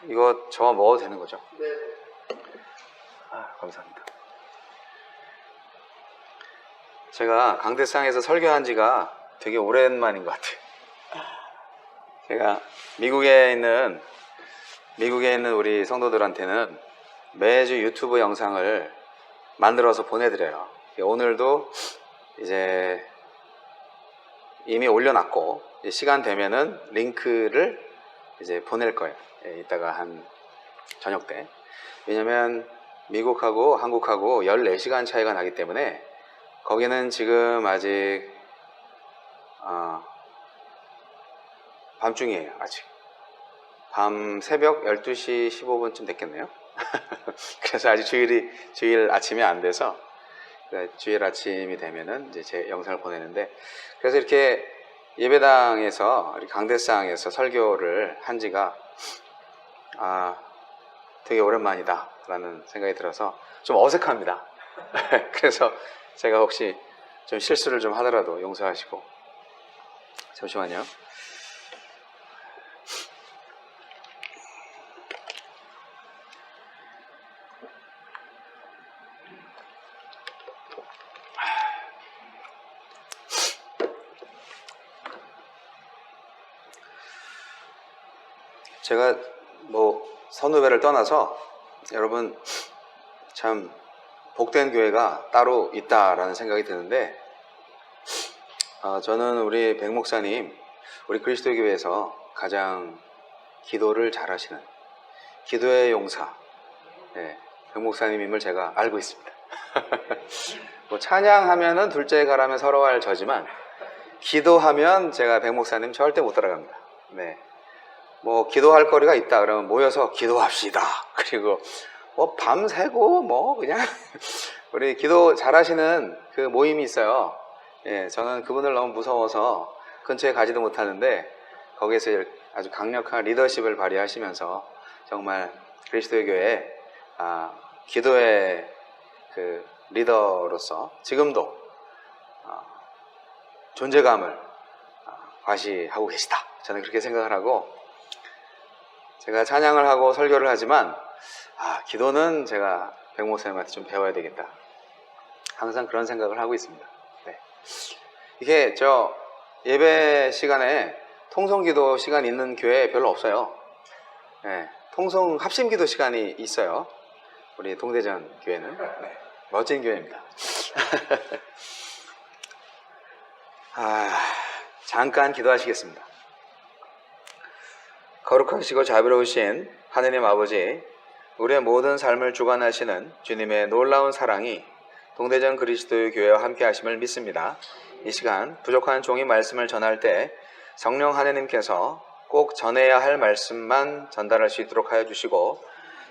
이거 저 먹어도 되는 거죠? 네. 감사합니다. 제가 강대상에서 설교한 지가 되게 오랜만인 것 같아요. 제가 미국에 있는 우리 성도들한테는 매주 유튜브 영상을 만들어서 보내드려요. 오늘도 이제 이미 올려놨고, 시간 되면은 링크를 이제 보낼 거예요. 이따가 한 저녁 때. 왜냐면 미국하고 한국하고 14시간 차이가 나기 때문에 거기는 지금 아직 밤중이에요. 아직 밤 새벽 12시 15분쯤 됐겠네요. 그래서 아직 주일 아침이 안 돼서 주일 아침이 되면은 이제 제 영상을 보내는데, 그래서 이렇게 예배당에서 강대상에서 설교를 한 지가 되게 오랜만이다 라는 생각이 들어서 좀 어색합니다. 그래서 제가 혹시 좀 실수를 좀 하더라도 용서하시고. 잠시만요. 제가 선후배를 떠나서 여러분 참 복된 교회가 따로 있다라는 생각이 드는데, 저는 우리 백 목사님, 우리 그리스도 교회에서 가장 기도를 잘하시는 기도의 용사, 백 목사님임을 제가 알고 있습니다. 찬양하면은 둘째 가라면 서러워할 저지만 기도하면 제가 백 목사님 절대 못 따라갑니다. 네. 기도할 거리가 있다 그러면 모여서 기도합시다. 그리고 밤새고 그냥 우리 기도 잘하시는 그 모임이 있어요. 저는 그분을 너무 무서워서 근처에 가지도 못하는데, 거기에서 아주 강력한 리더십을 발휘하시면서 정말 그리스도의 교회 기도의 그 리더로서 지금도 존재감을 과시하고 계시다. 저는 그렇게 생각을 하고, 제가 찬양을 하고 설교를 하지만 기도는 제가 백 목사님한테 좀 배워야 되겠다. 항상 그런 생각을 하고 있습니다. 네. 이게 예배 시간에 통성기도 시간 있는 교회 별로 없어요. 네. 통성 합심기도 시간이 있어요. 우리 동대전 교회는. 네. 멋진 교회입니다. 잠깐 기도하시겠습니다. 거룩하시고 자비로우신 하느님 아버지, 우리의 모든 삶을 주관하시는 주님의 놀라운 사랑이 동대전 그리스도의 교회와 함께 하심을 믿습니다. 이 시간 부족한 종이 말씀을 전할 때 성령 하느님께서 꼭 전해야 할 말씀만 전달할 수 있도록 하여 주시고,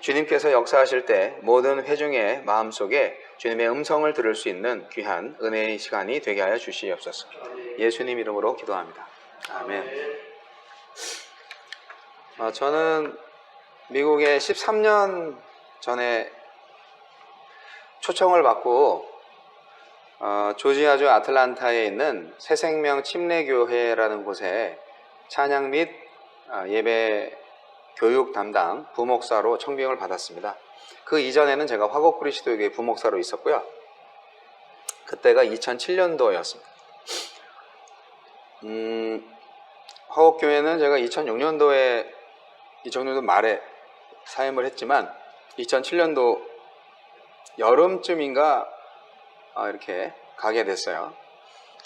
주님께서 역사하실 때 모든 회중의 마음속에 주님의 음성을 들을 수 있는 귀한 은혜의 시간이 되게 하여 주시옵소서. 예수님 이름으로 기도합니다. 아멘. 저는 미국에 13년 전에 초청을 받고 조지아주 아틀란타에 있는 새생명 침례교회라는 곳에 찬양 및 예배 교육 담당 부목사로 청빙을 받았습니다. 그 이전에는 제가 화곡그리스도교회 부목사로 있었고요. 그때가 2007년도였습니다. 화곡교회는 제가 2006년도 말에 사임을 했지만 2007년도 여름쯤인가 이렇게 가게 됐어요.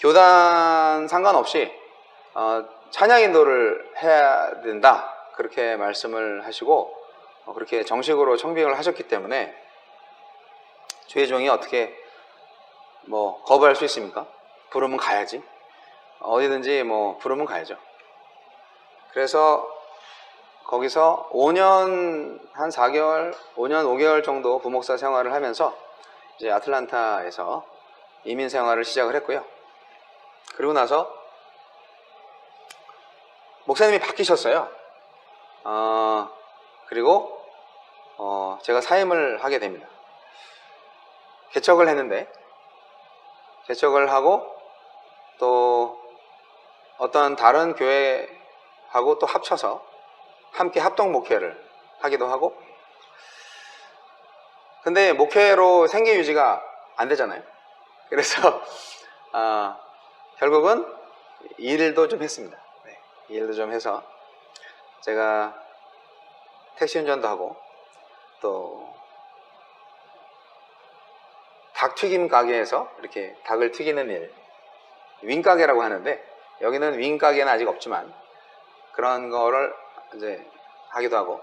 교단 상관없이 찬양 인도를 해야 된다, 그렇게 말씀을 하시고 그렇게 정식으로 청빙을 하셨기 때문에 주의 종이 어떻게 거부할 수 있습니까? 부르면 가야지. 어디든지 부르면 가야죠. 그래서 거기서 5년 한 4개월, 5년 5개월 정도 부목사 생활을 하면서 이제 아틀란타에서 이민 생활을 시작을 했고요. 그리고 나서 목사님이 바뀌셨어요. 그리고 제가 사임을 하게 됩니다. 개척을 했는데, 개척을 하고 또 어떤 다른 교회하고 또 합쳐서 함께 합동 목회를 하기도 하고. 근데 목회로 생계 유지가 안 되잖아요. 그래서 결국은 일도 좀 했습니다. 네, 일도 좀 해서 제가 택시 운전도 하고, 또 닭튀김 가게에서 이렇게 닭을 튀기는 일, 윙가게라고 하는데, 여기는 윙가게는 아직 없지만 그런 거를 이제 하기도 하고,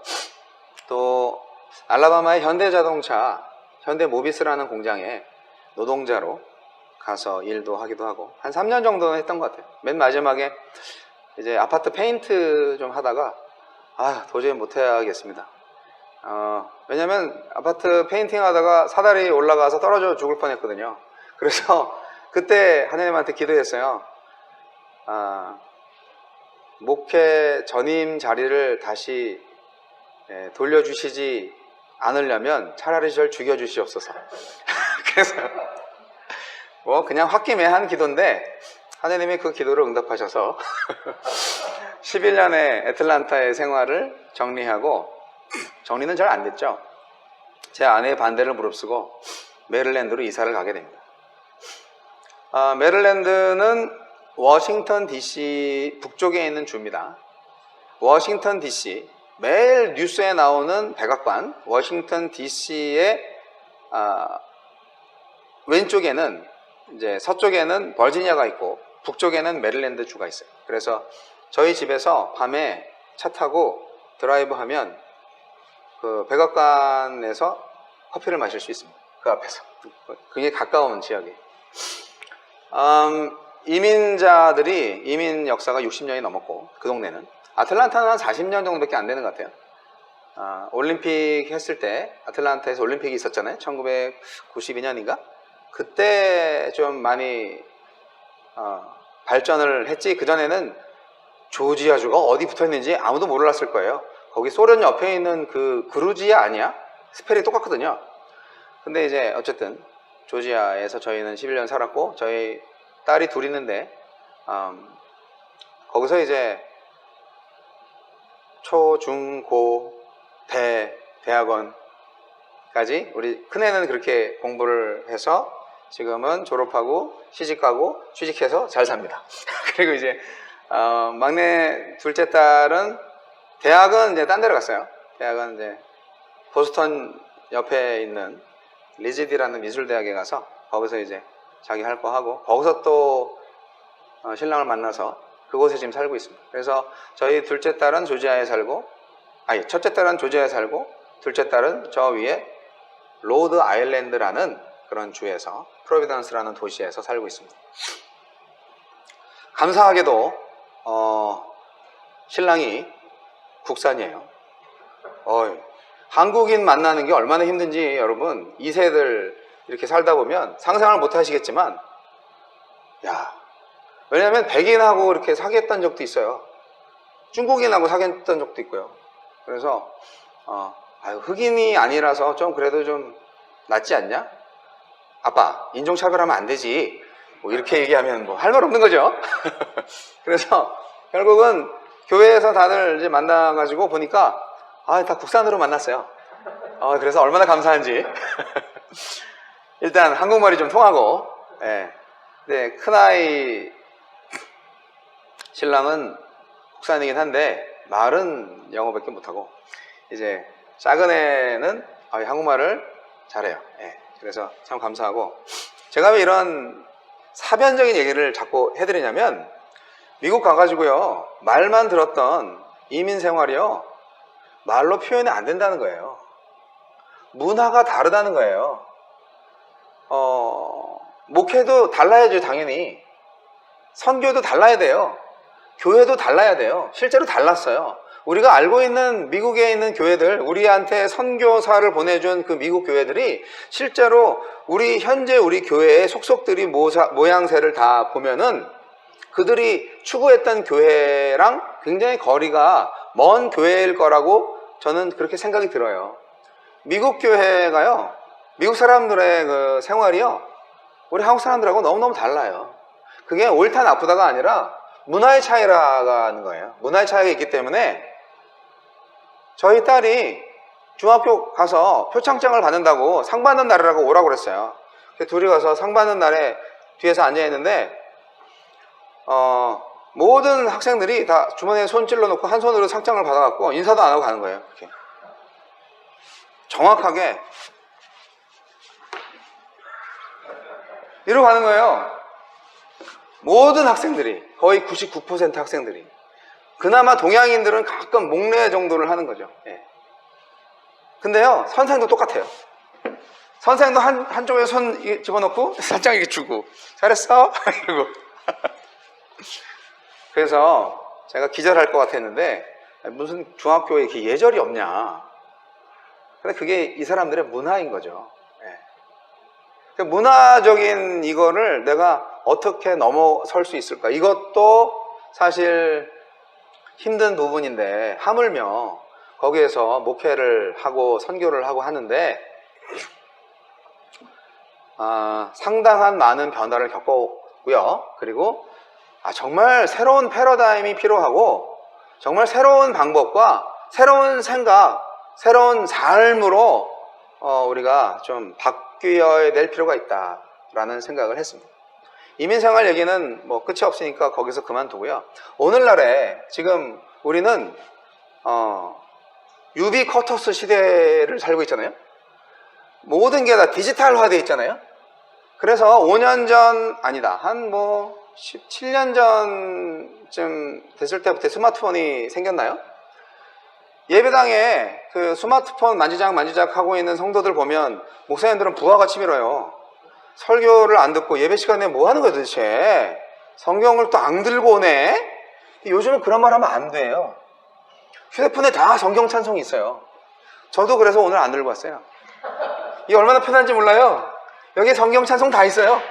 또 알라바마의 현대자동차, 현대모비스라는 공장에 노동자로 가서 일도 하기도 하고, 한 3년 정도 했던 것 같아요. 맨 마지막에 이제 아파트 페인트 좀 하다가 도저히 못해야겠습니다. 왜냐면 아파트 페인팅 하다가 사다리 올라가서 떨어져 죽을 뻔했거든요. 그래서 그때 하나님한테 기도했어요. 목회 전임 자리를 다시 돌려주시지 않으려면 차라리 저를 죽여주시옵소서. 그래서 뭐 그냥 홧김에 기도인데 하나님이 그 기도를 응답하셔서 11년의 애틀란타의 생활을 정리하고, 정리는 잘 안 됐죠. 제 아내의 반대를 무릅쓰고 메릴랜드로 이사를 가게 됩니다. 메릴랜드는 워싱턴 DC 북쪽에 있는 주입니다. 워싱턴 DC, 매일 뉴스에 나오는 백악관, 워싱턴 DC의 왼쪽에는 이제 서쪽에는 버지니아가 있고 북쪽에는 메릴랜드 주가 있어요. 그래서 저희 집에서 밤에 차 타고 드라이브 하면 그 백악관에서 커피를 마실 수 있습니다. 그 앞에서. 굉장히 가까운 지역이에요. 이민자들이, 이민 역사가 60년이 넘었고, 그 동네는 아틀란타는 한 40년 정도밖에 안 되는 것 같아요. 올림픽 했을 때 아틀란타에서 올림픽이 있었잖아요. 1992년인가? 그때 좀 많이 발전을 했지, 그전에는 조지아주가 어디 붙어있는지 아무도 몰랐을 거예요. 거기 소련 옆에 있는 그 그루지아 아니야? 스펠이 똑같거든요. 근데 이제 어쨌든 조지아에서 저희는 11년 살았고, 저희 딸이 둘 있는데 거기서 이제 초, 중, 고, 대학원까지 우리 큰애는 그렇게 공부를 해서 지금은 졸업하고 시집가고 취직해서 잘 삽니다. 그리고 이제 막내 둘째 딸은 대학은 이제 딴 데로 갔어요. 대학은 이제 보스턴 옆에 있는 리즈디라는 미술대학에 가서 거기서 이제 자기 할 거 하고, 거기서 또 신랑을 만나서 그곳에 지금 살고 있습니다. 그래서 저희 둘째 딸은 조지아에 살고, 첫째 딸은 조지아에 살고, 둘째 딸은 저 위에 로드 아일랜드라는 그런 주에서, 프로비던스라는 도시에서 살고 있습니다. 감사하게도 신랑이 국산이에요. 한국인 만나는 게 얼마나 힘든지 여러분, 2세들 이렇게 살다 보면 상상을 못 하시겠지만, 왜냐면 백인하고 이렇게 사귀었던 적도 있어요. 중국인하고 사귀었던 적도 있고요. 그래서 흑인이 아니라서 좀 그래도 좀 낫지 않냐? 아빠, 인종차별하면 안 되지. 뭐 이렇게 얘기하면 뭐 할 말 없는 거죠. 그래서 결국은 교회에서 다들 이제 만나가지고 보니까 다 국산으로 만났어요. 그래서 얼마나 감사한지. 일단 한국말이 좀 통하고, 네, 큰아이 신랑은 국산이긴 한데 말은 영어밖에 못하고, 이제 작은 애는 한국말을 잘해요. 그래서 참 감사하고, 제가 왜 이런 사변적인 얘기를 자꾸 해드리냐면, 미국 가가지고요, 말만 들었던 이민 생활이요, 말로 표현이 안 된다는 거예요. 문화가 다르다는 거예요. 목회도 달라야죠, 당연히. 선교도 달라야 돼요. 교회도 달라야 돼요. 실제로 달랐어요. 우리가 알고 있는 미국에 있는 교회들, 우리한테 선교사를 보내준 그 미국 교회들이 실제로 현재 우리 교회의 속속들이 모양새를 다 보면은 그들이 추구했던 교회랑 굉장히 거리가 먼 교회일 거라고 저는 그렇게 생각이 들어요. 미국 교회가요, 미국 사람들의 그 생활이요, 우리 한국 사람들하고 너무너무 달라요. 그게 옳다 나쁘다가 아니라 문화의 차이라는 거예요. 문화의 차이가 있기 때문에 저희 딸이 중학교 가서 표창장을 받는다고 상 받는 날이라고 오라고 그랬어요. 둘이 가서 상 받는 날에 뒤에서 앉아있는데 모든 학생들이 다 주머니에 손 찔러놓고 한 손으로 상장을 받아갖고 인사도 안 하고 가는 거예요. 이렇게. 정확하게 이러고 가는 거예요. 모든 학생들이, 거의 99% 학생들이. 그나마 동양인들은 가끔 목례 정도를 하는 거죠. 예. 근데요, 선생도 똑같아요. 선생도 한쪽에 손 집어넣고 살짝 이렇게 주고 잘했어? 이러고. 그래서 제가 기절할 것 같았는데 무슨 중학교에 이렇게 예절이 없냐. 근데 그게 이 사람들의 문화인 거죠. 예. 문화적인 이거를 내가 어떻게 넘어설 수 있을까? 이것도 사실 힘든 부분인데 하물며 거기에서 목회를 하고 선교를 하고 하는데 상당한 많은 변화를 겪었고요. 그리고 정말 새로운 패러다임이 필요하고 정말 새로운 방법과 새로운 생각, 새로운 삶으로 우리가 좀 바뀌어야 될 필요가 있다라는 생각을 했습니다. 이민생활 얘기는 뭐 끝이 없으니까 거기서 그만두고요. 오늘날에 지금 우리는 유비쿼터스 시대를 살고 있잖아요. 모든 게 다 디지털화되어 있잖아요. 그래서 5년 전 아니다 한 17년 전쯤 됐을 때부터 스마트폰이 생겼나요? 예배당에 그 스마트폰 만지작 하고 있는 성도들 보면 목사님들은 부하가 치밀어요. 설교를 안 듣고 예배 시간에 뭐 하는 거야 도대체? 성경을 또 안 들고 오네? 요즘은 그런 말 하면 안 돼요. 휴대폰에 다 성경 찬송이 있어요. 저도 그래서 오늘 안 들고 왔어요. 이게 얼마나 편한지 몰라요. 여기에 성경 찬송 다 있어요.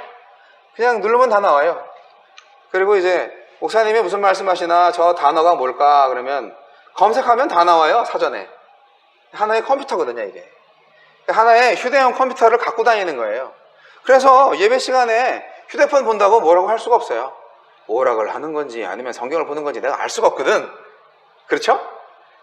그냥 누르면 다 나와요. 그리고 이제 목사님이 무슨 말씀하시나 저 단어가 뭘까 그러면 검색하면 다 나와요. 사전에. 하나의 컴퓨터거든요 이게. 하나의 휴대용 컴퓨터를 갖고 다니는 거예요. 그래서 예배 시간에 휴대폰 본다고 뭐라고 할 수가 없어요. 뭐라고 하는 건지 아니면 성경을 보는 건지 내가 알 수가 없거든. 그렇죠?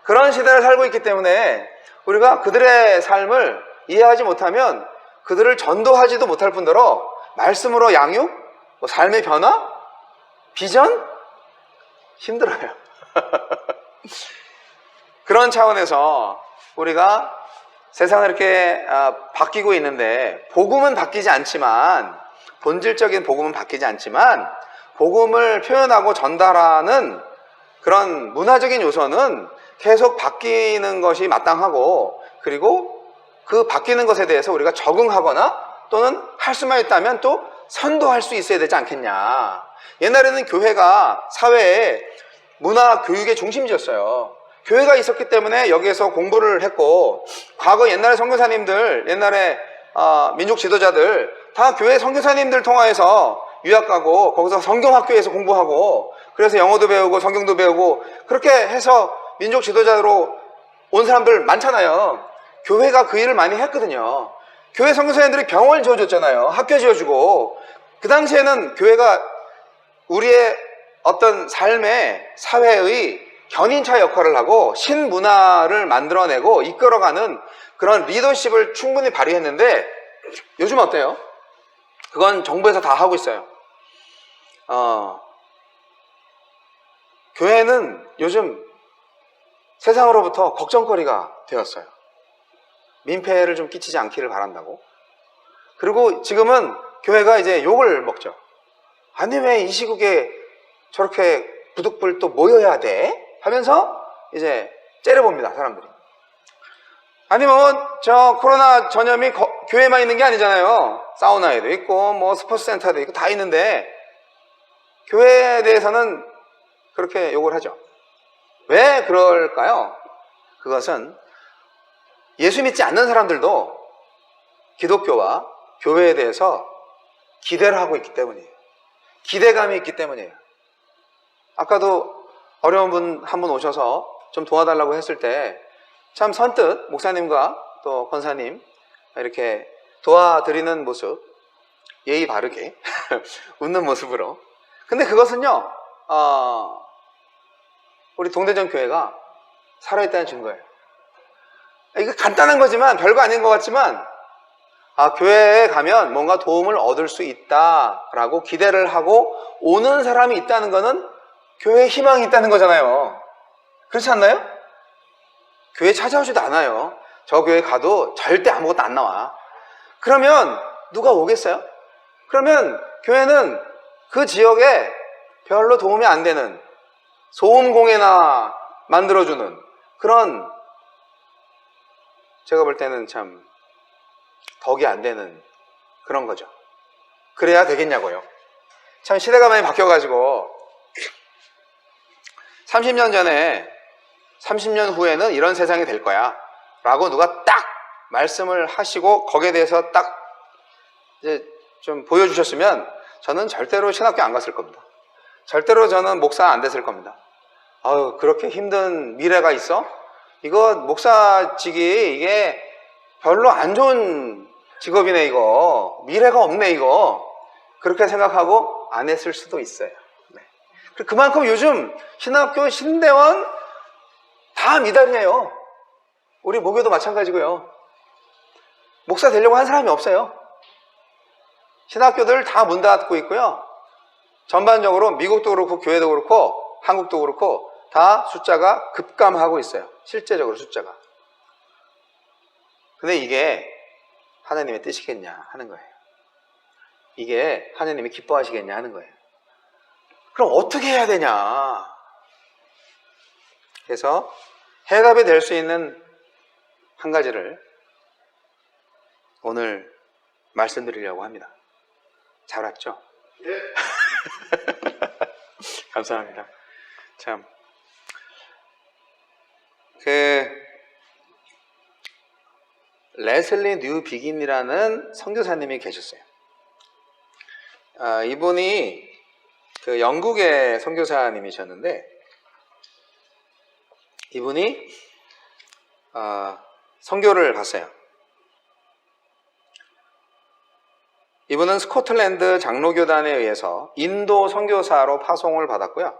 그런 시대를 살고 있기 때문에 우리가 그들의 삶을 이해하지 못하면 그들을 전도하지도 못할 뿐더러 말씀으로 양육, 삶의 변화, 비전? 힘들어요. 그런 차원에서 우리가 세상을 이렇게 바뀌고 있는데 복음은 바뀌지 않지만 본질적인 복음은 바뀌지 않지만 복음을 표현하고 전달하는 그런 문화적인 요소는 계속 바뀌는 것이 마땅하고 그리고 그 바뀌는 것에 대해서 우리가 적응하거나 또는 할 수만 있다면 또 선도할 수 있어야 되지 않겠냐. 옛날에는 교회가 사회의 문화 교육의 중심지였어요. 교회가 있었기 때문에 여기에서 공부를 했고 과거 옛날에 선교사님들, 옛날에 민족 지도자들 다 교회 선교사님들 통하여서 유학 가고 거기서 성경학교에서 공부하고 그래서 영어도 배우고 성경도 배우고 그렇게 해서 민족 지도자로 온 사람들 많잖아요. 교회가 그 일을 많이 했거든요. 교회 선교사님들이 병원을 지어줬잖아요. 학교 지어주고. 그 당시에는 교회가 우리의 어떤 삶의 사회의 견인차 역할을 하고 신문화를 만들어내고 이끌어가는 그런 리더십을 충분히 발휘했는데 요즘 어때요? 그건 정부에서 다 하고 있어요. 교회는 요즘 세상으로부터 걱정거리가 되었어요. 민폐를 좀 끼치지 않기를 바란다고. 그리고 지금은 교회가 이제 욕을 먹죠. 아니 왜 이 시국에 저렇게 부득불 또 모여야 돼? 하면서 이제 째려봅니다 사람들이. 아니 저 코로나 전염이 교회만 있는 게 아니잖아요. 사우나에도 있고 뭐 스포츠센터도 있고 다 있는데 교회에 대해서는 그렇게 욕을 하죠. 왜 그럴까요? 그것은 예수 믿지 않는 사람들도 기독교와 교회에 대해서 기대를 하고 있기 때문이에요. 기대감이 있기 때문이에요. 아까도 어려운 분 한 분 오셔서 좀 도와달라고 했을 때 참 선뜻 목사님과 또 권사님 이렇게 도와드리는 모습, 예의 바르게 웃는 모습으로. 근데 그것은요 우리 동대전 교회가 살아있다는 증거예요. 이거 간단한 거지만, 별거 아닌 것 같지만, 교회에 가면 뭔가 도움을 얻을 수 있다라고 기대를 하고 오는 사람이 있다는 거는 교회에 희망이 있다는 거잖아요. 그렇지 않나요? 교회 찾아오지도 않아요. 저 교회 가도 절대 아무것도 안 나와. 그러면 누가 오겠어요? 그러면 교회는 그 지역에 별로 도움이 안 되는 소음공해나 만들어주는 그런, 제가 볼 때는 참 덕이 안 되는 그런 거죠. 그래야 되겠냐고요. 참 시대가 많이 바뀌어가지고 30년 전에 30년 후에는 이런 세상이 될 거야 라고 누가 딱 말씀을 하시고 거기에 대해서 딱 이제 좀 보여주셨으면 저는 절대로 신학교 안 갔을 겁니다. 절대로 저는 목사 안 됐을 겁니다. 아유, 그렇게 힘든 미래가 있어? 이거 목사직이 이게 별로 안 좋은 직업이네, 이거. 미래가 없네, 이거. 그렇게 생각하고 안 했을 수도 있어요. 네. 그만큼 요즘 신학교, 신대원 다 미달이에요. 우리 모교도 마찬가지고요. 목사 되려고 한 사람이 없어요. 신학교들 다 문 닫고 있고요. 전반적으로 미국도 그렇고 교회도 그렇고 한국도 그렇고 다 숫자가 급감하고 있어요. 실제적으로 숫자가. 근데 이게 하나님의 뜻이겠냐 하는 거예요. 이게 하나님이 기뻐하시겠냐 하는 거예요. 그럼 어떻게 해야 되냐? 그래서 해답이 될 수 있는 한 가지를 오늘 말씀드리려고 합니다. 잘 왔죠? 네. 감사합니다. 참, 레슬리 뉴 비긴이라는 선교사님이 계셨어요. 이분이 영국의 선교사님이셨는데, 이분이 선교를 갔어요. 이분은 스코틀랜드 장로교단에 의해서 인도 선교사로 파송을 받았고요.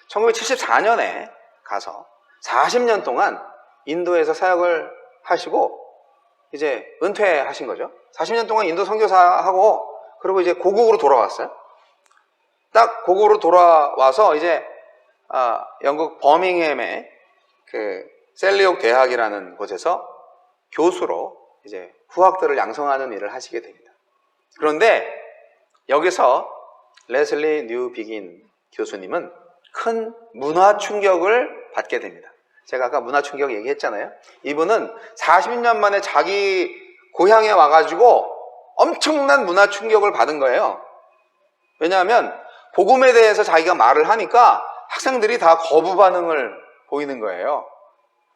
1974년에 가서 40년 동안 인도에서 사역을 하시고 이제 은퇴하신 거죠. 40년 동안 인도 선교사하고 그리고 이제 고국으로 돌아왔어요. 딱 고국으로 돌아와서 이제 영국 버밍햄의 셀리옥 대학이라는 곳에서 교수로 이제 후학들을 양성하는 일을 하시게 됩니다. 그런데 여기서 레슬리 뉴 비긴 교수님은 큰 문화 충격을 받게 됩니다. 제가 아까 문화 충격 얘기했잖아요. 이분은 40년 만에 자기 고향에 와가지고 엄청난 문화 충격을 받은 거예요. 왜냐하면 복음에 대해서 자기가 말을 하니까 학생들이 다 거부 반응을 보이는 거예요.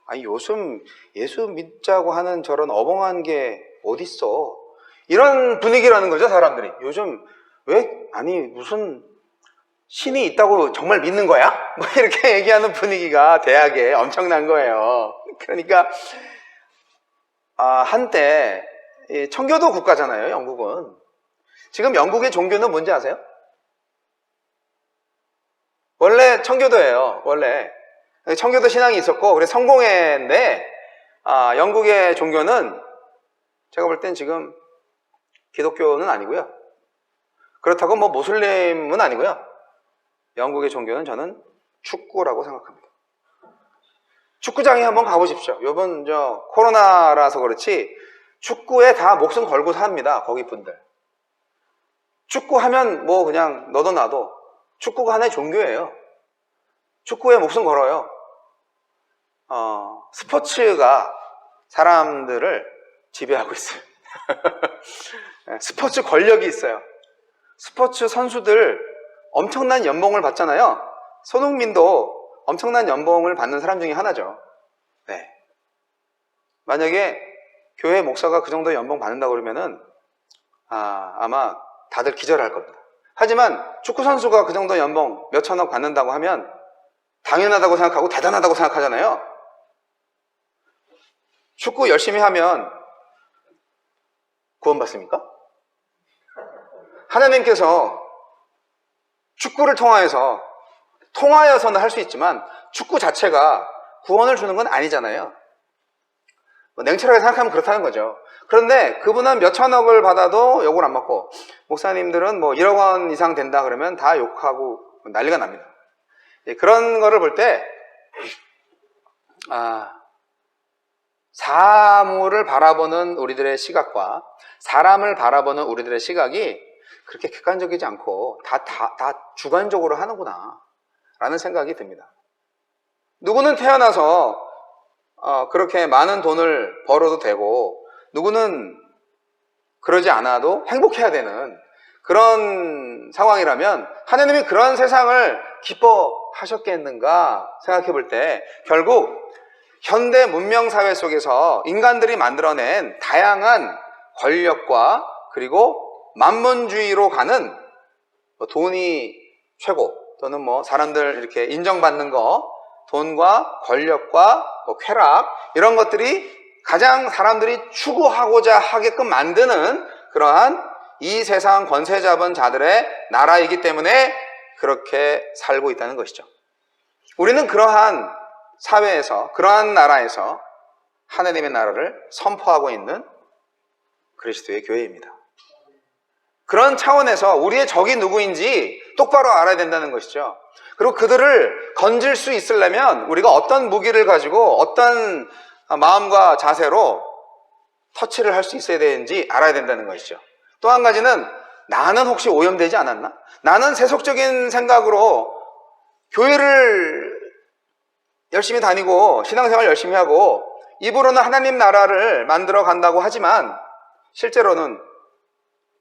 아니, 요즘 예수 믿자고 하는 저런 어벙한 게 어딨어? 이런 분위기라는 거죠, 사람들이. 요즘 무슨 신이 있다고 정말 믿는 거야? 뭐 이렇게 얘기하는 분위기가 대학에 엄청난 거예요. 그러니까 한때 청교도 국가잖아요, 영국은. 지금 영국의 종교는 뭔지 아세요? 원래 청교도예요. 원래 청교도 신앙이 있었고 그래서 성공했는데 영국의 종교는 제가 볼 땐 지금 기독교는 아니고요. 그렇다고 뭐 모슬림은 아니고요. 영국의 종교는 저는 축구라고 생각합니다. 축구장에 한번 가보십시오. 요번 코로나라서 그렇지 축구에 다 목숨 걸고 삽니다. 거기 분들. 축구하면 뭐 그냥 너도 나도 축구가 하나의 종교예요. 축구에 목숨 걸어요. 스포츠가 사람들을 지배하고 있어요. 스포츠 권력이 있어요. 스포츠 선수들 엄청난 연봉을 받잖아요. 손흥민도 엄청난 연봉을 받는 사람 중에 하나죠. 네. 만약에 교회 목사가 그 정도 연봉 받는다고 그러면은 아마 다들 기절할 겁니다. 하지만 축구 선수가 그 정도 연봉 몇 천억 받는다고 하면 당연하다고 생각하고 대단하다고 생각하잖아요. 축구 열심히 하면 구원받습니까? 하나님께서 축구를 통하여서는 할 수 있지만 축구 자체가 구원을 주는 건 아니잖아요. 뭐 냉철하게 생각하면 그렇다는 거죠. 그런데 그분은 몇 천억을 받아도 욕을 안 먹고, 목사님들은 뭐 1억 원 이상 된다 그러면 다 욕하고 난리가 납니다. 그런 거를 볼 때, 사물을 바라보는 우리들의 시각과 사람을 바라보는 우리들의 시각이 그렇게 객관적이지 않고 다 주관적으로 하는구나 라는 생각이 듭니다. 누구는 태어나서 그렇게 많은 돈을 벌어도 되고, 누구는 그러지 않아도 행복해야 되는 그런 상황이라면 하나님이 그런 세상을 기뻐하셨겠는가 생각해 볼 때, 결국 현대 문명 사회 속에서 인간들이 만들어낸 다양한 권력과 그리고 만문주의로 가는 돈이 최고, 또는 뭐 사람들 이렇게 인정받는 거, 돈과 권력과 쾌락, 이런 것들이 가장 사람들이 추구하고자 하게끔 만드는 그러한 이 세상 권세 잡은 자들의 나라이기 때문에 그렇게 살고 있다는 것이죠. 우리는 그러한 사회에서, 그러한 나라에서 하나님의 나라를 선포하고 있는 그리스도의 교회입니다. 그런 차원에서 우리의 적이 누구인지 똑바로 알아야 된다는 것이죠. 그리고 그들을 건질 수 있으려면 우리가 어떤 무기를 가지고 어떤 마음과 자세로 터치를 할 수 있어야 되는지 알아야 된다는 것이죠. 또 한 가지는, 나는 혹시 오염되지 않았나? 나는 세속적인 생각으로 교회를 열심히 다니고 신앙생활 열심히 하고 입으로는 하나님 나라를 만들어 간다고 하지만 실제로는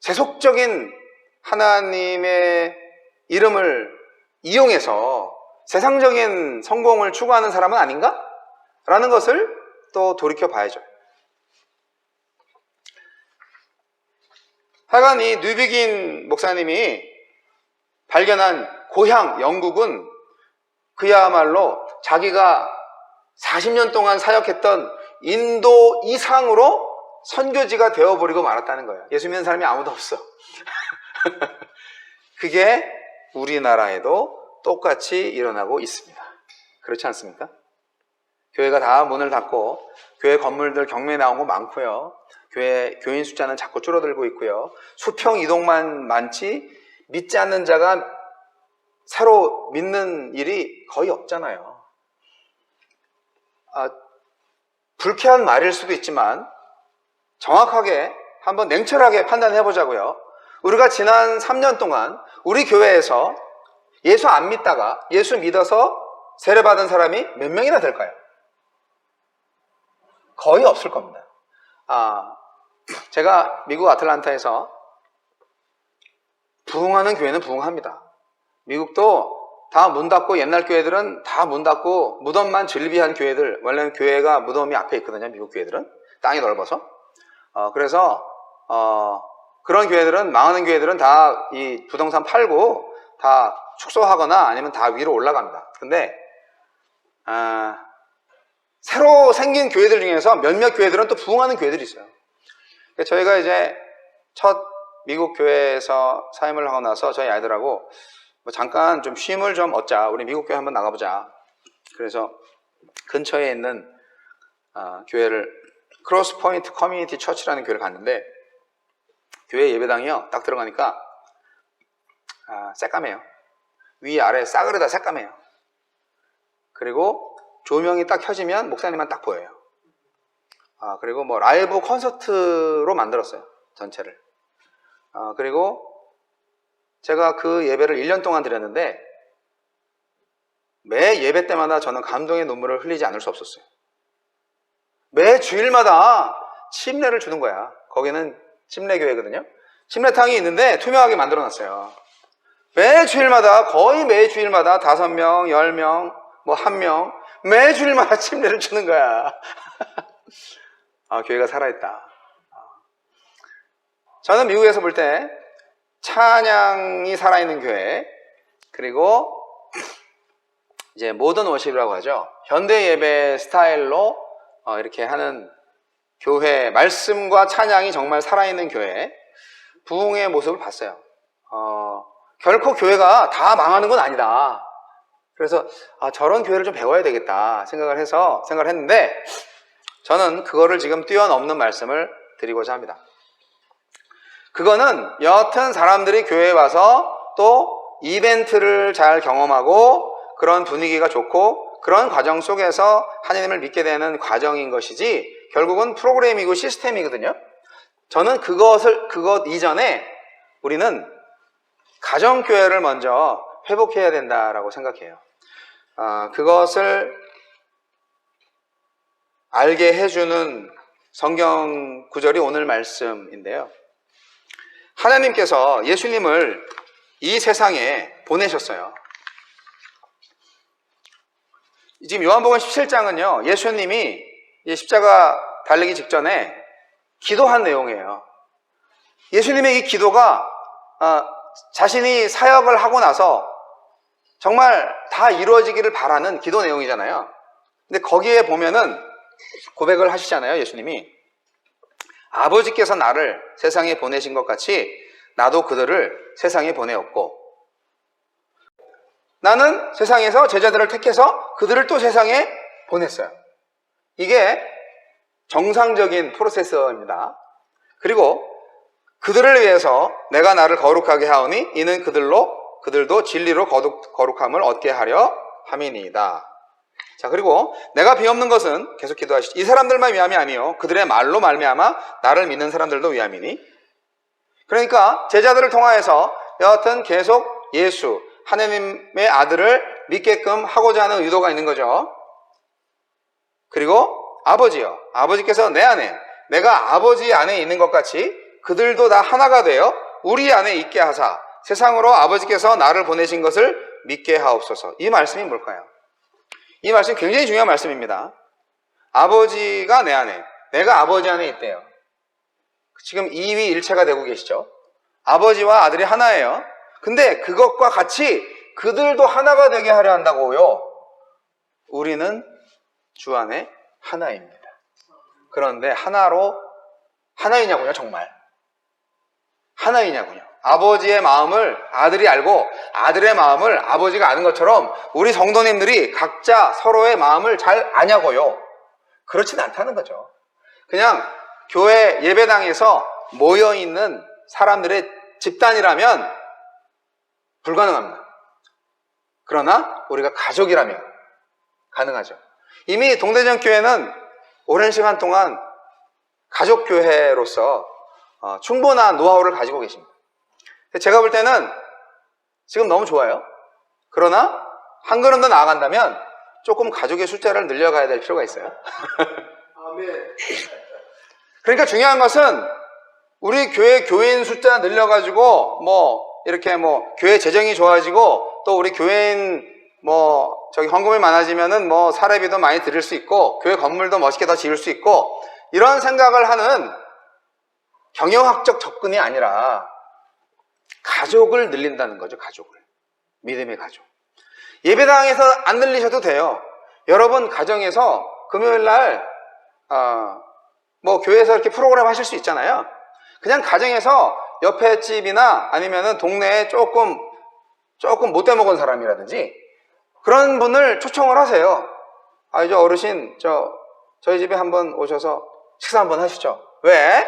세속적인 하나님의 이름을 이용해서 세상적인 성공을 추구하는 사람은 아닌가? 라는 것을 또 돌이켜 봐야죠. 하여간 이 뉴비긴 목사님이 발견한 고향 영국은 그야말로 자기가 40년 동안 사역했던 인도 이상으로 선교지가 되어버리고 말았다는 거예요. 예수 믿는 사람이 아무도 없어. 그게 우리나라에도 똑같이 일어나고 있습니다. 그렇지 않습니까? 교회가 다 문을 닫고 교회 건물들 경매에 나온 거 많고요. 교인 숫자는 자꾸 줄어들고 있고요. 수평 이동만 많지 믿지 않는 자가 새로 믿는 일이 거의 없잖아요. 불쾌한 말일 수도 있지만 정확하게 한번 냉철하게 판단해 보자고요. 우리가 지난 3년 동안 우리 교회에서 예수 안 믿다가 예수 믿어서 세례받은 사람이 몇 명이나 될까요? 거의 없을 겁니다. 제가 미국 아틀란타에서 부흥하는 교회는 부흥합니다. 미국도 다 문 닫고, 옛날 교회들은 다 문 닫고 무덤만 즐비한 교회들, 원래는 교회가 무덤이 앞에 있거든요. 미국 교회들은 땅이 넓어서. 그래서 그런 교회들은, 망하는 교회들은 다 이 부동산 팔고 다 축소하거나 아니면 다 위로 올라갑니다. 근데 새로 생긴 교회들 중에서 몇몇 교회들은 또 부흥하는 교회들이 있어요. 저희가 이제 첫 미국 교회에서 사임을 하고 나서 저희 아이들하고 잠깐 좀 쉼을 좀 얻자, 우리 미국 교회 한번 나가보자. 그래서 근처에 있는 교회를, 크로스포인트 커뮤니티 처치라는 교회를 갔는데, 교회 예배당이요 딱 들어가니까 새까매요. 위아래 싸그리 다 새까매요. 그리고 조명이 딱 켜지면 목사님만 딱 보여요. 그리고 뭐 라이브 콘서트로 만들었어요, 전체를. 그리고 제가 그 예배를 1년 동안 드렸는데 매 예배 때마다 저는 감동의 눈물을 흘리지 않을 수 없었어요. 매 주일마다 침례를 주는 거야. 거기는 침례교회거든요. 침례탕이 있는데 투명하게 만들어놨어요. 매 주일마다, 거의 매 주일마다 5명, 10명, 뭐 1명, 매 주일마다 침례를 주는 거야. 교회가 살아있다. 저는 미국에서 볼 때 찬양이 살아있는 교회, 그리고 이제 모던 워십이라고 하죠. 현대 예배 스타일로 이렇게 하는 교회, 말씀과 찬양이 정말 살아있는 교회, 부흥의 모습을 봤어요. 결코 교회가 다 망하는 건 아니다. 그래서 저런 교회를 좀 배워야 되겠다 생각을 했는데, 저는 그거를 지금 뛰어넘는 말씀을 드리고자 합니다. 그거는 여하튼 사람들이 교회에 와서 또 이벤트를 잘 경험하고 그런 분위기가 좋고 그런 과정 속에서 하나님을 믿게 되는 과정인 것이지 결국은 프로그램이고 시스템이거든요. 저는 그것 이전에 우리는 가정교회를 먼저 회복해야 된다라고 생각해요. 그것을 알게 해주는 성경 구절이 오늘 말씀인데요. 하나님께서 예수님을 이 세상에 보내셨어요. 지금 요한복음 17장은요, 예수님이 십자가 달리기 직전에 기도한 내용이에요. 예수님의 이 기도가 자신이 사역을 하고 나서 정말 다 이루어지기를 바라는 기도 내용이잖아요. 근데 거기에 보면은 고백을 하시잖아요, 예수님이. 아버지께서 나를 세상에 보내신 것 같이 나도 그들을 세상에 보내었고 나는 세상에서 제자들을 택해서 그들을 또 세상에 보냈어요. 이게 정상적인 프로세스입니다. 그리고 그들을 위해서 내가 나를 거룩하게 하오니 이는 그들도 진리로 거룩함을 얻게 하려 함이니이다. 자, 그리고 내가 비옵는 것은 계속 기도하시죠. 이 사람들만 위함이 아니요 그들의 말로 말미암아 나를 믿는 사람들도 위함이니. 그러니까 제자들을 통하여서 여하튼 계속 예수 하나님의 아들을 믿게끔 하고자 하는 의도가 있는 거죠. 그리고 아버지요, 아버지께서 내 안에 내가 아버지 안에 있는 것 같이 그들도 다 하나가 되어 우리 안에 있게 하사 세상으로 아버지께서 나를 보내신 것을 믿게 하옵소서. 이 말씀이 뭘까요? 이 말씀이 굉장히 중요한 말씀입니다. 아버지가 내 안에, 내가 아버지 안에 있대요. 지금 2위 1체가 되고 계시죠. 아버지와 아들이 하나예요. 근데 그것과 같이 그들도 하나가 되게 하려 한다고요. 우리는 주 안에 하나입니다. 그런데 하나이냐고요, 정말? 하나이냐고요. 아버지의 마음을 아들이 알고 아들의 마음을 아버지가 아는 것처럼 우리 성도님들이 각자 서로의 마음을 잘 아냐고요. 그렇진 않다는 거죠. 그냥 교회 예배당에서 모여있는 사람들의 집단이라면 불가능합니다. 그러나 우리가 가족이라면 가능하죠. 이미 동대전 교회는 오랜 시간 동안 가족교회로서 충분한 노하우를 가지고 계십니다. 제가 볼 때는 지금 너무 좋아요. 그러나 한 걸음 더 나아간다면 조금 가족의 숫자를 늘려가야 될 필요가 있어요. 그러니까 중요한 것은 우리 교회인 숫자 늘려가지고 이렇게 교회 재정이 좋아지고 또 우리 교회인 헌금이 많아지면은 사례비도 많이 드릴 수 있고 교회 건물도 멋있게 더 지을 수 있고 이런 생각을 하는 경영학적 접근이 아니라 가족을 늘린다는 거죠. 가족을. 믿음의 가족. 예배당에서 안 늘리셔도 돼요. 여러분 가정에서 금요일날 교회에서 이렇게 프로그램 하실 수 있잖아요. 그냥 가정에서 옆에 집이나 아니면은 동네에 조금 못돼 먹은 사람이라든지 그런 분을 초청을 하세요. 이제 어르신 저희 집에 한번 오셔서 식사 한번 하시죠. 왜?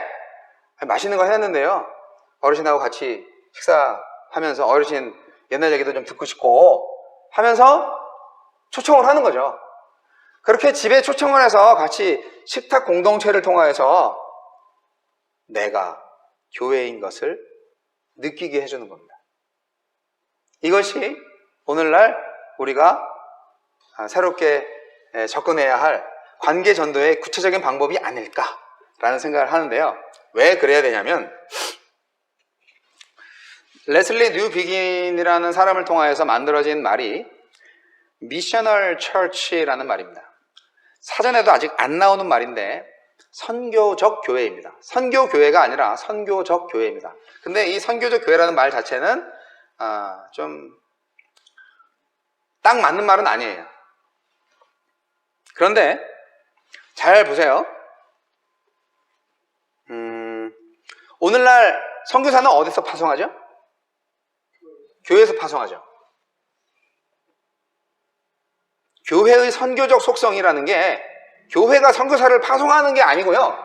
맛있는 거 했는데요. 어르신하고 같이 식사하면서 어르신 옛날 얘기도 좀 듣고 싶고 하면서 초청을 하는 거죠. 그렇게 집에 초청을 해서 같이 식탁 공동체를 통하여서 내가 교회인 것을 느끼게 해주는 겁니다. 이것이 오늘날 우리가 새롭게 접근해야 할 관계 전도의 구체적인 방법이 아닐까라는 생각을 하는데요. 왜 그래야 되냐면 레슬리 뉴비긴이라는 사람을 통하여서 만들어진 말이 미셔널 처치라는 말입니다. 사전에도 아직 안 나오는 말인데 선교적 교회입니다. 선교교회가 아니라 선교적 교회입니다. 근데 이 선교적 교회라는 말 자체는 좀 딱 맞는 말은 아니에요. 그런데 잘 보세요. 오늘날 선교사는 어디서 파송하죠? 교회에서 파송하죠. 교회의 선교적 속성이라는 게 교회가 선교사를 파송하는 게 아니고요.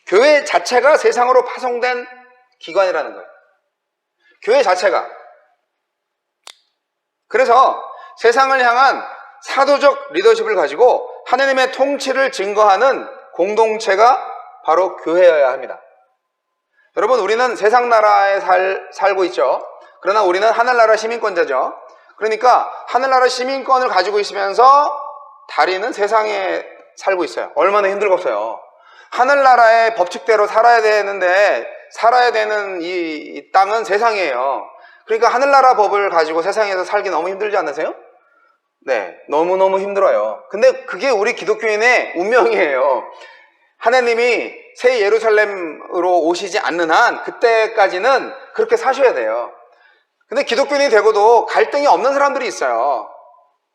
교회 자체가 세상으로 파송된 기관이라는 거예요. 교회 자체가. 그래서 세상을 향한 사도적 리더십을 가지고 하나님의 통치를 증거하는 공동체가 바로 교회여야 합니다. 여러분, 우리는 세상 나라에 살고 있죠. 그러나 우리는 하늘나라 시민권자죠. 그러니까 하늘나라 시민권을 가지고 있으면서 다리는 세상에 살고 있어요. 얼마나 힘들겠어요. 하늘나라의 법칙대로 살아야 되는데 살아야 되는 이 땅은 세상이에요. 그러니까 하늘나라 법을 가지고 세상에서 살기 너무 힘들지 않으세요? 네, 너무너무 힘들어요. 근데 그게 우리 기독교인의 운명이에요. 하나님이 새 예루살렘으로 오시지 않는 한 그때까지는 그렇게 사셔야 돼요. 근데 기독교인이 되고도 갈등이 없는 사람들이 있어요.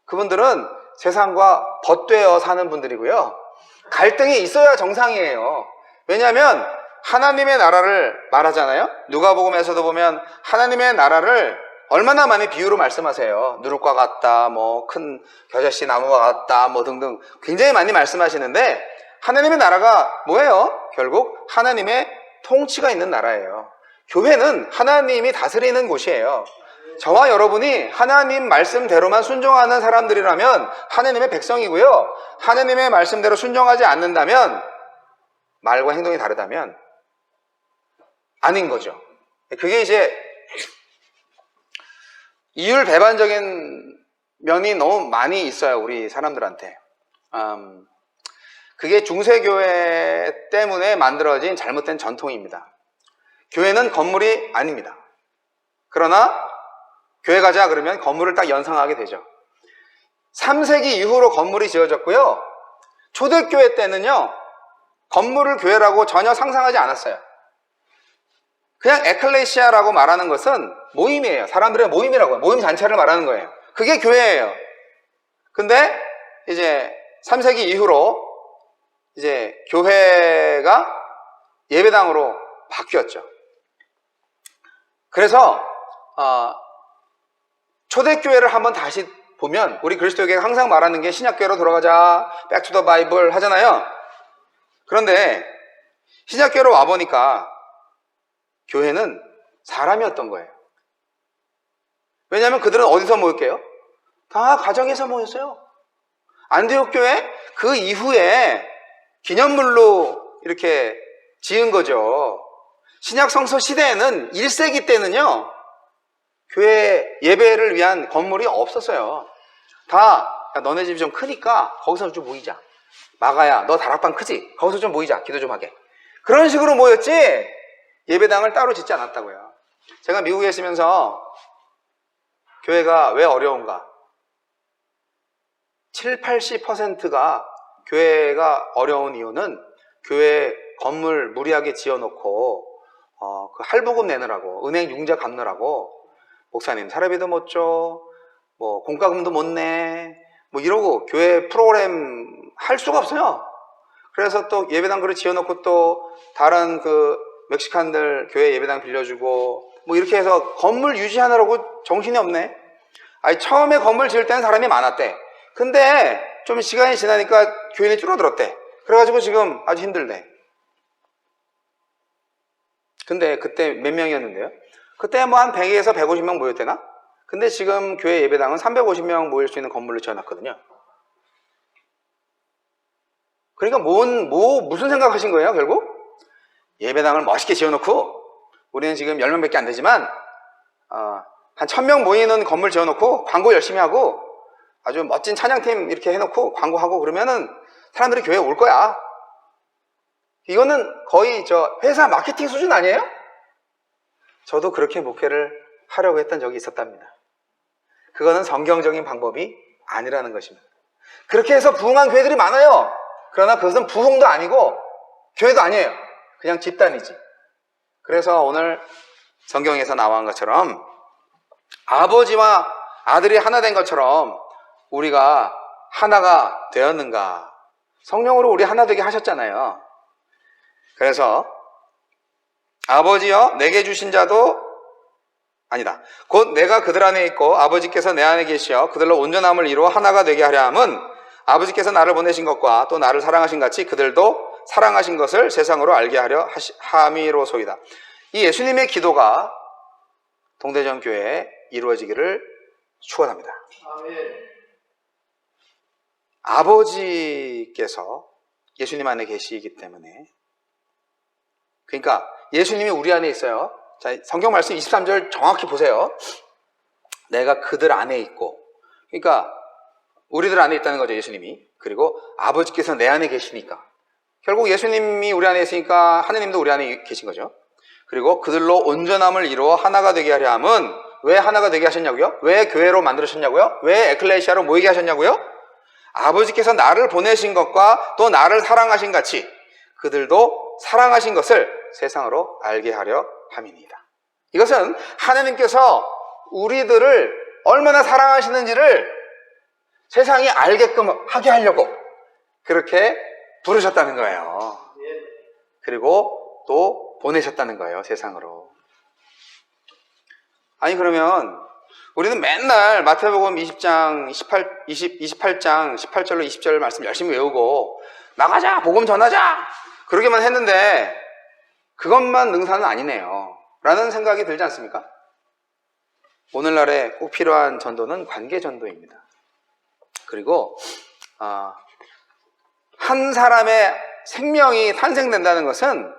그분들은 세상과 벗되어 사는 분들이고요. 갈등이 있어야 정상이에요. 왜냐하면 하나님의 나라를 말하잖아요. 누가복음에서도 보면 하나님의 나라를 얼마나 많이 비유로 말씀하세요. 누룩과 같다, 뭐 큰 겨자씨 나무와 같다, 뭐 등등 굉장히 많이 말씀하시는데 하나님의 나라가 뭐예요? 결국 하나님의 통치가 있는 나라예요. 교회는 하나님이 다스리는 곳이에요. 저와 여러분이 하나님 말씀대로만 순종하는 사람들이라면 하나님의 백성이고요. 하나님의 말씀대로 순종하지 않는다면, 말과 행동이 다르다면 아닌 거죠. 그게 이제 이율배반적인 면이 너무 많이 있어요, 우리 사람들한테. 그게 중세교회 때문에 만들어진 잘못된 전통입니다. 교회는 건물이 아닙니다. 그러나 교회 가자 그러면 건물을 딱 연상하게 되죠. 3세기 이후로 건물이 지어졌고요. 초대교회 때는요, 건물을 교회라고 전혀 상상하지 않았어요. 그냥 에클레시아라고 말하는 것은 모임이에요. 사람들의 모임이라고요. 모임 단체를 말하는 거예요. 그게 교회예요. 근데 이제 3세기 이후로 이제 교회가 예배당으로 바뀌었죠. 그래서 초대교회를 한번 다시 보면 우리 그리스도교회가 항상 말하는 게 신약교회로 돌아가자, back to the Bible 하잖아요. 그런데 신약교회로 와보니까 교회는 사람이었던 거예요. 왜냐하면 그들은 어디서 모였게요? 다 가정에서 모였어요. 안디옥 교회 그 이후에 기념물로 이렇게 지은 거죠. 신약 성서 시대에는 1세기 때는요, 교회 예배를 위한 건물이 없었어요. 다, 야, 너네 집이 좀 크니까 거기서 좀 모이자. 마가야, 너 다락방 크지? 거기서 좀 모이자. 기도 좀 하게. 그런 식으로 모였지 예배당을 따로 짓지 않았다고요. 제가 미국에 있으면서 교회가 왜 어려운가? 70~80%가 교회가 어려운 이유는 교회 건물 무리하게 지어놓고 그 할부금 내느라고, 은행 융자 갚느라고 목사님 사례비도 못 줘, 뭐 공과금도 못 내, 뭐 이러고 교회 프로그램 할 수가 없어요. 그래서 또 예배당 그릇 지어놓고 또 다른 그 멕시칸들 교회 예배당 빌려주고 뭐 이렇게 해서 건물 유지하느라고 정신이 없네. 아니, 처음에 건물 지을 때는 사람이 많았대. 근데 좀 시간이 지나니까 교인이 줄어들었대. 그래가지고 지금 아주 힘들대. 근데 그때 몇 명이었는데요? 그때 뭐 한 100에서 150명 모였대나? 근데 지금 교회 예배당은 350명 모일 수 있는 건물을 지어놨거든요. 그러니까 무슨 생각하신 거예요, 결국? 예배당을 멋있게 지어놓고, 우리는 지금 10명밖에 안 되지만, 한 1000명 모이는 건물 지어놓고, 광고 열심히 하고, 아주 멋진 찬양팀 이렇게 해놓고, 광고하고 그러면은 사람들이 교회에 올 거야. 이거는 거의 회사 마케팅 수준 아니에요? 저도 그렇게 목회를 하려고 했던 적이 있었답니다. 그거는 성경적인 방법이 아니라는 것입니다. 그렇게 해서 부흥한 교회들이 많아요. 그러나 그것은 부흥도 아니고 교회도 아니에요. 그냥 집단이지. 그래서 오늘 성경에서 나온 것처럼 아버지와 아들이 하나 된 것처럼 우리가 하나가 되었는가? 성령으로 우리 하나 되게 하셨잖아요. 그래서 아버지여 내게 주신 자도 아니다. 곧 내가 그들 안에 있고 아버지께서 내 안에 계시어 그들로 온전함을 이루어 하나가 되게 하려 함은 아버지께서 나를 보내신 것과 또 나를 사랑하신 같이 그들도 사랑하신 것을 세상으로 알게 하려 함이로소이다. 이 예수님의 기도가 동대전 교회에 이루어지기를 축원합니다. 아버지께서 예수님 안에 계시기 때문에, 그러니까 예수님이 우리 안에 있어요. 자, 성경 말씀 23절 정확히 보세요. 내가 그들 안에 있고, 그러니까 우리들 안에 있다는 거죠, 예수님이. 그리고 아버지께서 내 안에 계시니까, 결국 예수님이 우리 안에 있으니까 하느님도 우리 안에 계신 거죠. 그리고 그들로 온전함을 이루어 하나가 되게 하려 함은, 왜 하나가 되게 하셨냐고요? 왜 교회로 만들으셨냐고요? 왜 에클레시아로 모이게 하셨냐고요? 아버지께서 나를 보내신 것과 또 나를 사랑하신 같이 그들도 사랑하신 것을 세상으로 알게 하려 함이니이다. 이것은 하나님께서 우리들을 얼마나 사랑하시는지를 세상이 알게끔 하게 하려고 그렇게 부르셨다는 거예요. 그리고 또 보내셨다는 거예요, 세상으로. 아니, 그러면 우리는 맨날 마태복음 28장 18절로 20절 말씀 열심히 외우고 나가자, 복음 전하자, 그러기만 했는데 그것만 능사는 아니네요 라는 생각이 들지 않습니까? 오늘날에 꼭 필요한 전도는 관계전도입니다. 그리고 한 사람의 생명이 탄생된다는 것은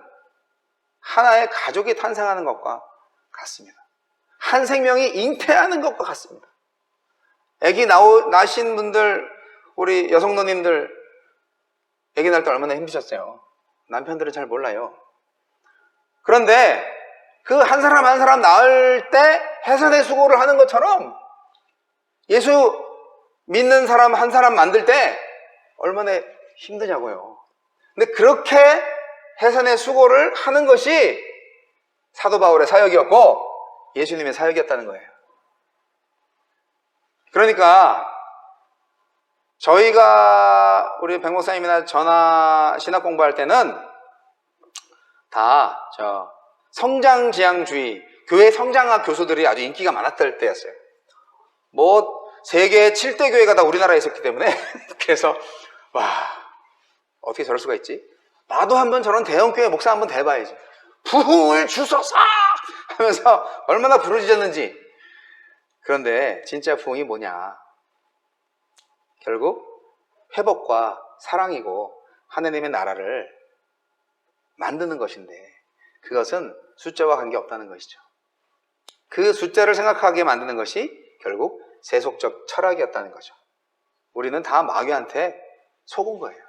하나의 가족이 탄생하는 것과 같습니다. 한 생명이 잉태하는 것과 같습니다. 아기 낳으신 분들, 우리 여성노님들 아기 낳을 때 얼마나 힘드셨어요. 남편들은 잘 몰라요. 그런데 그 한 사람 한 사람 낳을 때 해산의 수고를 하는 것처럼 예수 믿는 사람 한 사람 만들 때 얼마나 힘드냐고요. 근데 그렇게 해산의 수고를 하는 것이 사도 바울의 사역이었고 예수님의 사역이었다는 거예요. 그러니까 저희가 우리 백 목사님이나 저나 신학 공부할 때는 다 성장지향주의, 교회 성장학 교수들이 아주 인기가 많았을 때였어요. 뭐 세계 7대 교회가 다 우리나라에 있었기 때문에 그래서 와, 어떻게 저럴 수가 있지? 나도 한번 저런 대형교회 목사 한번 돼봐야지. 부흥을 주소서 하면서 얼마나 부르짖었는지. 그런데 진짜 부흥이 뭐냐? 결국 회복과 사랑이고 하나님의 나라를 만드는 것인데 그것은 숫자와 관계없다는 것이죠. 그 숫자를 생각하게 만드는 것이 결국 세속적 철학이었다는 거죠. 우리는 다 마귀한테 속은 거예요.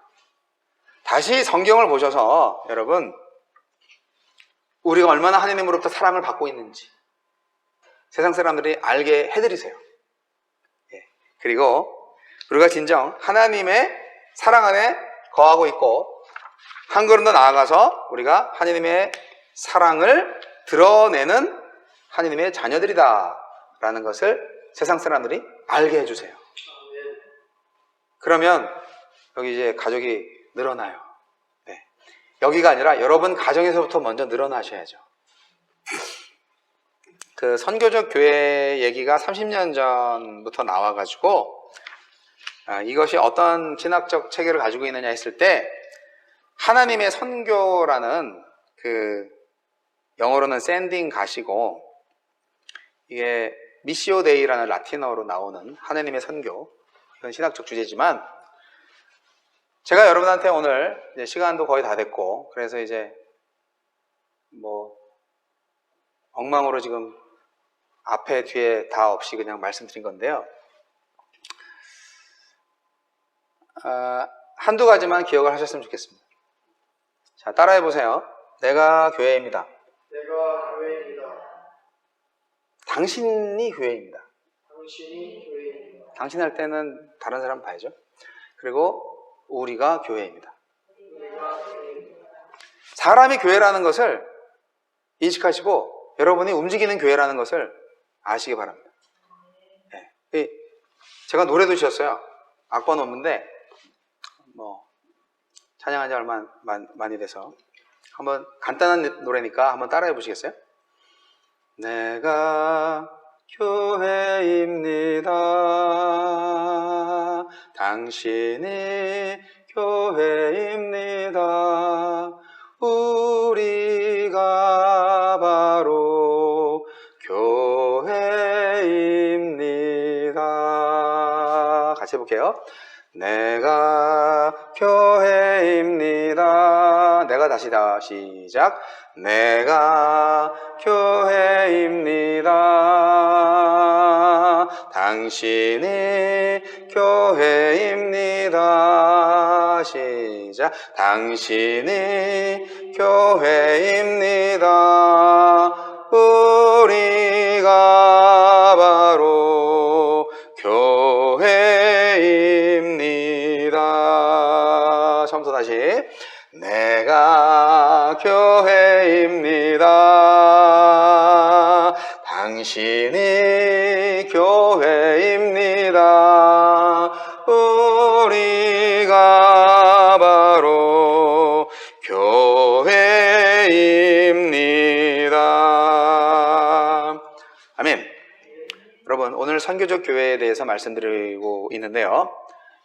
다시 성경을 보셔서 여러분, 우리가 얼마나 하나님으로부터 사랑을 받고 있는지 세상 사람들이 알게 해드리세요. 그리고 우리가 진정 하나님의 사랑 안에 거하고 있고 한 걸음 더 나아가서 우리가 하나님의 사랑을 드러내는 하나님의 자녀들이다 라는 것을 세상 사람들이 알게 해주세요. 그러면 여기 이제 가족이 늘어나요. 여기가 아니라 여러분 가정에서부터 먼저 늘어나셔야죠. 그 선교적 교회 얘기가 30년 전부터 나와가지고 이것이 어떤 신학적 체계를 가지고 있느냐 했을 때 하나님의 선교라는 그 영어로는 샌딩 가시고 이게 미시오 데이라는 라틴어로 나오는 하나님의 선교, 이건 신학적 주제지만 제가 여러분한테 오늘 이제 시간도 거의 다 됐고 그래서 이제 뭐 엉망으로 지금 앞에 뒤에 다 없이 그냥 말씀드린 건데요. 한두 가지만 기억을 하셨으면 좋겠습니다. 자, 따라해 보세요. 내가 교회입니다. 내가 교회입니다. 당신이 교회입니다. 당신이 교회입니다. 당신 할 때는 다른 사람 봐야죠. 그리고 우리가 교회입니다. 우리가 교회입니다. 사람이 교회라는 것을 인식하시고 여러분이 움직이는 교회라는 것을 아시기 바랍니다. 네. 제가 노래도 지었어요. 악보는 없는데 뭐 찬양한 지 얼마 많이 돼서 한번 간단한 노래니까 한번 따라해 보시겠어요? 내가 교회입니다. 당신이 교회입니다. 우리가 바로 교회입니다. 같이 해볼게요. 내가 교회입니다. 내가 다시 시작. 내가 교회입니다. 당신이 교회입니다. 시작. 당신이 교회입니다. 우리가 바로 교회입니다. 처음부터 다시. 내가 교회입니다. 당신이 교회입니다. 우리가 바로 교회입니다. 아멘. 여러분, 오늘 선교적 교회에 대해서 말씀드리고 있는데요.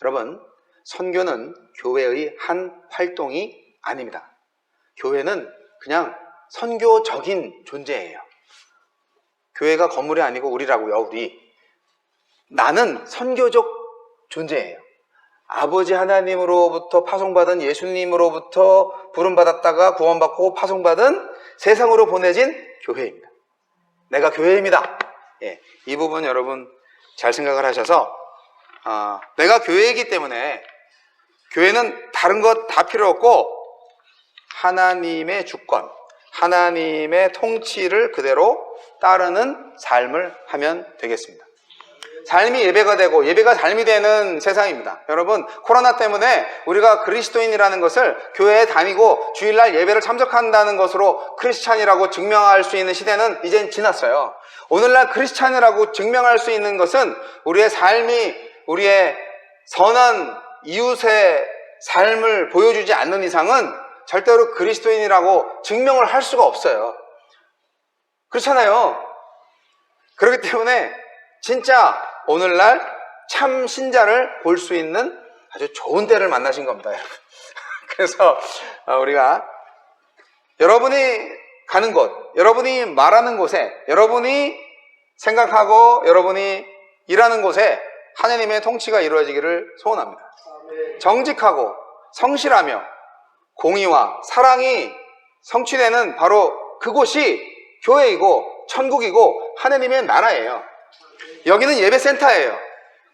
여러분, 선교는 교회의 한 활동이 아닙니다. 교회는 그냥 선교적인 존재예요. 교회가 건물이 아니고 우리라고요, 우리. 나는 선교적 존재예요. 아버지 하나님으로부터 파송받은 예수님으로부터 부름받았다가 구원받고 파송받은 세상으로 보내진 교회입니다. 내가 교회입니다. 예, 이 부분 여러분 잘 생각을 하셔서 내가 교회이기 때문에 교회는 다른 것 다 필요 없고 하나님의 주권, 하나님의 통치를 그대로 따르는 삶을 하면 되겠습니다. 삶이 예배가 되고 예배가 삶이 되는 세상입니다. 여러분, 코로나 때문에 우리가 그리스도인이라는 것을 교회에 다니고 주일날 예배를 참석한다는 것으로 크리스찬이라고 증명할 수 있는 시대는 이젠 지났어요. 오늘날 크리스찬이라고 증명할 수 있는 것은 우리의 삶이 우리의 선한 이웃의 삶을 보여주지 않는 이상은 절대로 그리스도인이라고 증명을 할 수가 없어요. 그렇잖아요. 그렇기 때문에 진짜 오늘날 참 신자를 볼 수 있는 아주 좋은 때를 만나신 겁니다, 여러분. 그래서 우리가 여러분이 가는 곳, 여러분이 말하는 곳에, 여러분이 생각하고 여러분이 일하는 곳에 하나님의 통치가 이루어지기를 소원합니다. 정직하고 성실하며 공의와 사랑이 성취되는 바로 그곳이 교회이고 천국이고 하나님의 나라예요. 여기는 예배센터예요.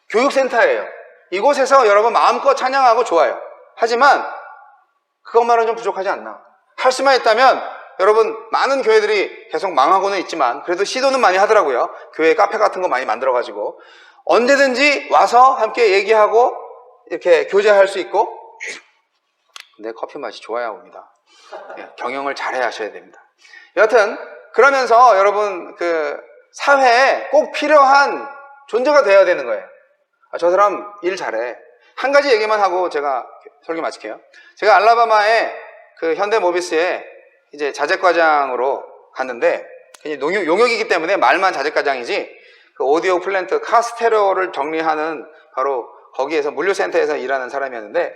교육센터예요. 이곳에서 여러분 마음껏 찬양하고 좋아요. 하지만 그것만은 좀 부족하지 않나. 할 수만 있다면 여러분 많은 교회들이 계속 망하고는 있지만 그래도 시도는 많이 하더라고요. 교회 카페 같은 거 많이 만들어가지고 언제든지 와서 함께 얘기하고 이렇게 교제할 수 있고. 근데 커피 맛이 좋아야 옵니다. 경영을 잘해야 하셔야 됩니다. 여하튼 그러면서 여러분 그 사회에 꼭 필요한 존재가 되어야 되는 거예요. 저 사람 일 잘해. 한 가지 얘기만 하고 제가 설교 마칠게요. 제가 알라바마의 그 현대모비스에 이제 자재과장으로 갔는데 용역이기 때문에 말만 자재과장이지 그 오디오 플랜트 카스테레오를 정리하는 바로 거기에서 물류센터에서 일하는 사람이었는데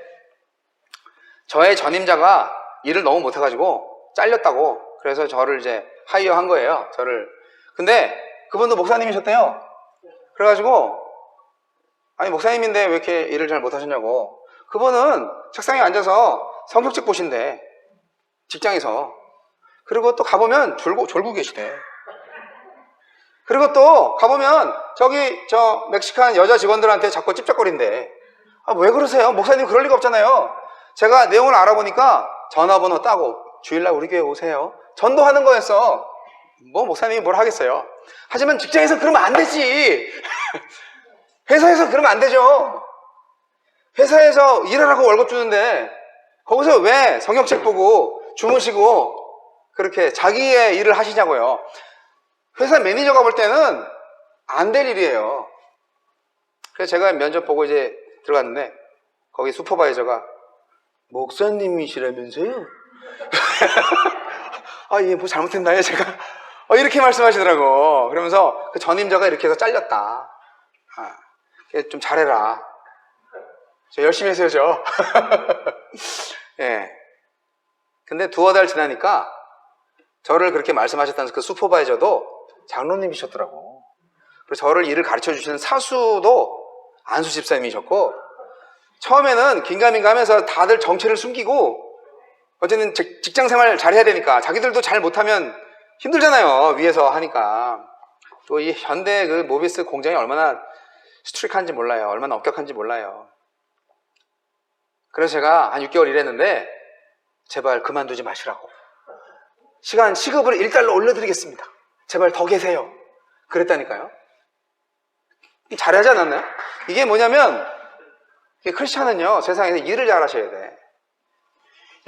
저의 전임자가 일을 너무 못해가지고 잘렸다고. 그래서 저를 이제 하이어한 거예요. 근데 그분도 목사님이셨대요. 그래가지고 아니 목사님인데 왜 이렇게 일을 잘 못하셨냐고. 그분은 책상에 앉아서 성격책 보신대, 직장에서. 그리고 또 가보면 졸고 계시대. 그리고 또 가보면 저 멕시칸 여자 직원들한테 자꾸 찝쩍거린대. 왜 그러세요? 목사님 그럴 리가 없잖아요. 제가 내용을 알아보니까 전화번호 따고 주일날 우리 교회 오세요. 전도하는 거였어. 목사님이 뭘 하겠어요. 하지만 직장에서 그러면 안 되지. 회사에서 그러면 안 되죠. 회사에서 일하라고 월급 주는데 거기서 왜 성역책 보고 주무시고 그렇게 자기의 일을 하시냐고요. 회사 매니저가 볼 때는 안 될 일이에요. 그래서 제가 면접 보고 이제 들어갔는데 거기 슈퍼바이저가 목사님이시라면서요? 예, 뭐 잘못했나요, 제가? 이렇게 말씀하시더라고. 그러면서 그 전임자가 이렇게 해서 잘렸다. 좀 잘해라. 저 열심히 했어요, 저. 예. 근데 두어 달 지나니까 저를 그렇게 말씀하셨던 그 슈퍼바이저도 장로님이셨더라고. 그래서 저를 일을 가르쳐 주시는 사수도 안수 집사님이셨고, 처음에는 긴가민가 하면서 다들 정체를 숨기고, 어쨌든 직장 생활 잘 해야 되니까, 자기들도 잘 못하면 힘들잖아요, 위에서 하니까. 또 이 현대 그 모비스 공장이 얼마나 스트릭한지 몰라요. 얼마나 엄격한지 몰라요. 그래서 제가 한 6개월 일했는데, 제발 그만두지 마시라고. 시급을 1달러 올려드리겠습니다. 제발 더 계세요. 그랬다니까요. 잘하지 않았나요? 이게 뭐냐면, 크리스찬은요, 세상에서 일을 잘 하셔야 돼.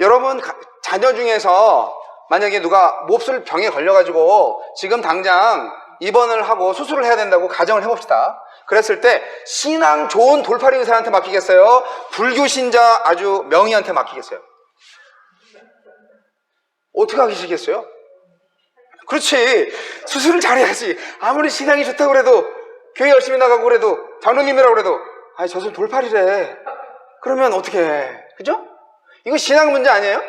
여러분, 자녀 중에서 만약에 누가 몹쓸 병에 걸려가지고 지금 당장 입원을 하고 수술을 해야 된다고 가정을 해봅시다. 그랬을 때 신앙 좋은 돌팔이 의사한테 맡기겠어요? 불교 신자 아주 명의한테 맡기겠어요? 어떻게 하시겠어요? 그렇지. 수술을 잘해야지. 아무리 신앙이 좋다고 그래도, 교회 열심히 나가고 그래도, 장로님이라고 그래도, 아니 저술 돌팔이래. 그러면 어떻게 해? 그죠? 이거 신앙 문제 아니에요?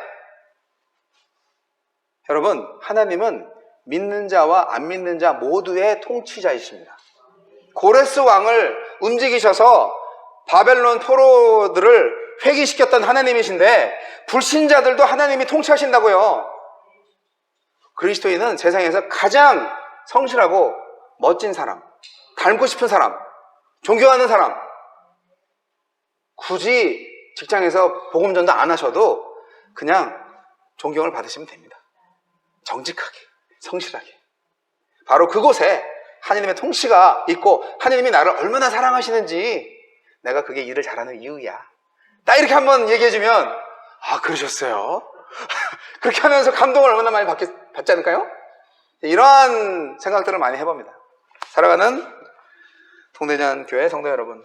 여러분, 하나님은 믿는 자와 안 믿는 자 모두의 통치자이십니다. 고레스 왕을 움직이셔서 바벨론 포로들을 회귀시켰던 하나님이신데, 불신자들도 하나님이 통치하신다고요. 그리스도인은 세상에서 가장 성실하고 멋진 사람, 닮고 싶은 사람, 존경하는 사람, 굳이 직장에서 복음전도 안 하셔도 그냥 존경을 받으시면 됩니다. 정직하게, 성실하게. 바로 그곳에 하나님의 통치가 있고 하나님이 나를 얼마나 사랑하시는지 내가 그게 일을 잘하는 이유야. 딱 이렇게 한번 얘기해주면, 아, 그러셨어요? 그렇게 하면서 감동을 얼마나 많이 받지 않을까요? 이러한 생각들을 많이 해봅니다. 살아가는 동대전 교회 성도 여러분,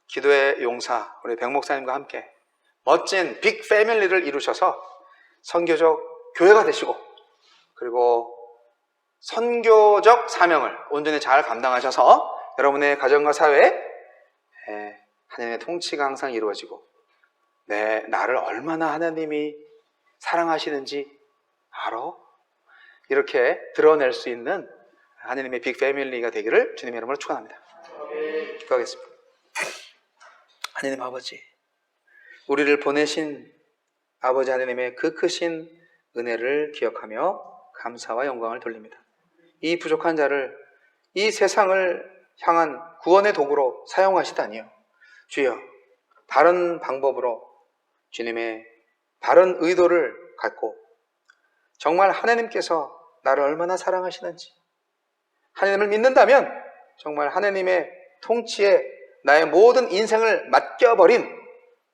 기도의 용사 우리 백 목사님과 함께 멋진 빅 패밀리를 이루셔서 선교적 교회가 되시고, 그리고 선교적 사명을 온전히 잘 감당하셔서 여러분의 가정과 사회에 하나님의 통치가 항상 이루어지고, 나를 얼마나 하나님이 사랑하시는지 알아? 이렇게 드러낼 수 있는 하나님의 빅 패밀리가 되기를 주님의 이름으로 축원합니다. 기도하겠습니다. 하나님 아버지, 우리를 보내신 아버지 하나님의 그 크신 은혜를 기억하며 감사와 영광을 돌립니다. 이 부족한 자를 이 세상을 향한 구원의 도구로 사용하시다니요. 주여, 바른 방법으로 주님의 바른 의도를 갖고 정말 하나님께서 나를 얼마나 사랑하시는지, 하나님을 믿는다면 정말 하나님의 통치에 나의 모든 인생을 맡겨버린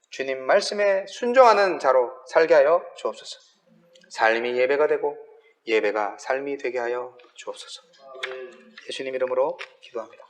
주님 말씀에 순종하는 자로 살게 하여 주옵소서. 삶이 예배가 되고 예배가 삶이 되게 하여 주옵소서. 예수님 이름으로 기도합니다.